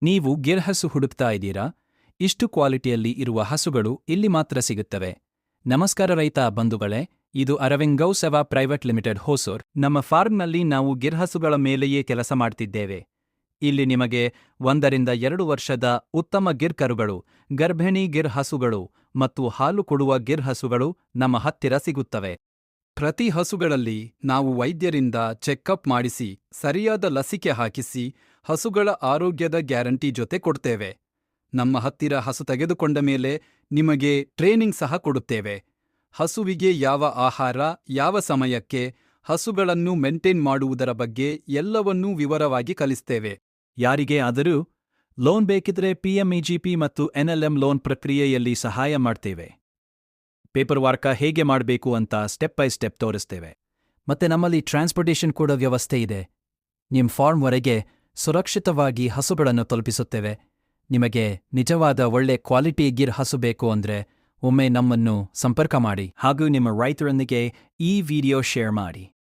ನೀವು ಗಿರ್ ಹಸು ಹುಡುಕ್ತಾ ಇದ್ದೀರಾ? ಇಷ್ಟು ಕ್ವಾಲಿಟಿಯಲ್ಲಿ ಇರುವ ಹಸುಗಳು ಇಲ್ಲಿ ಮಾತ್ರ ಸಿಗುತ್ತವೆ. ನಮಸ್ಕಾರ ರೈತ ಬಂಧುಗಳೇ, ಇದು ಅರವಿಂದ್ ಗೌ ಸೇವಾ ಪ್ರೈವೇಟ್ ಲಿಮಿಟೆಡ್ ಹೊಸೂರ್. ನಮ್ಮ ಫಾರ್ಮ್ನಲ್ಲಿ ನಾವು ಗಿರ್ ಹಸುಗಳ ಮೇಲೆಯೇ ಕೆಲಸ ಮಾಡ್ತಿದ್ದೇವೆ. ಇಲ್ಲಿ ನಿಮಗೆ 1 ರಿಂದ 2 ವರ್ಷದ ಉತ್ತಮ ಗಿರ್ ಕರುಗಳು, ಗರ್ಭಿಣಿ ಗಿರ್ ಹಸುಗಳು ಮತ್ತು ಹಾಲು ಕೊಡುವ ಗಿರ್ ಹಸುಗಳು ನಮ್ಮ ಹತ್ತಿರ ಸಿಗುತ್ತವೆ. ಪ್ರತಿ ಹಸುಗಳಲ್ಲಿ ನಾವು ವೈದ್ಯರಿಂದ ಚೆಕ್ಅಪ್ ಮಾಡಿಸಿ, ಸರಿಯಾದ ಲಸಿಕೆ ಹಾಕಿಸಿ, ಹಸುಗಳ ಆರೋಗ್ಯದ ಗ್ಯಾರಂಟಿ ಜೊತೆ ಕೊಡ್ತೇವೆ. ನಮ್ಮ ಹತ್ತಿರ ಹಸು ತೆಗೆದುಕೊಂಡ ಮೇಲೆ ನಿಮಗೆ ಟ್ರೇನಿಂಗ್ ಸಹ ಕೊಡುತ್ತೇವೆ. ಹಸುವಿಗೆ ಯಾವ ಆಹಾರ, ಯಾವ ಸಮಯಕ್ಕೆ, ಹಸುಗಳನ್ನು ಮೇಂಟೈನ್ ಮಾಡುವುದರ ಬಗ್ಗೆ ಎಲ್ಲವನ್ನೂ ವಿವರವಾಗಿ ಕಲಿಸ್ತೇವೆ. ಯಾರಿಗೆ ಆದರೂ ಲೋನ್ ಬೇಕಿದ್ರೆ PMEGP ಮತ್ತು NLM ಲೋನ್ ಪ್ರಕ್ರಿಯೆಯಲ್ಲಿ ಸಹಾಯ ಮಾಡ್ತೇವೆ. ಪೇಪರ್ ವರ್ಕ ಹೇಗೆ ಮಾಡಬೇಕು ಅಂತ ಸ್ಟೆಪ್ ಬೈ ಸ್ಟೆಪ್ ತೋರಿಸ್ತೇವೆ. ಮತ್ತೆ ನಮ್ಮಲ್ಲಿ ಟ್ರಾನ್ಸ್ಪೋರ್ಟೇಷನ್ ಕೂಡ ವ್ಯವಸ್ಥೆ ಇದೆ. ನಿಮ್ಮ ಫಾರ್ಮ್ವರೆಗೆ ಸುರಕ್ಷಿತವಾಗಿ ಹಸುಗಳನ್ನು ತಲುಪಿಸುತ್ತೇವೆ. ನಿಮಗೆ ನಿಜವಾದ ಒಳ್ಳೆ ಕ್ವಾಲಿಟಿ ಗಿರ್ ಹಸು ಬೇಕು ಅಂದ್ರೆ ಒಮ್ಮೆ ನಮ್ಮನ್ನು ಸಂಪರ್ಕ ಮಾಡಿ ಹಾಗೂ ನಿಮ್ಮ ರೈತರೊಂದಿಗೆ ಈ ವಿಡಿಯೋ ಶೇರ್ ಮಾಡಿ.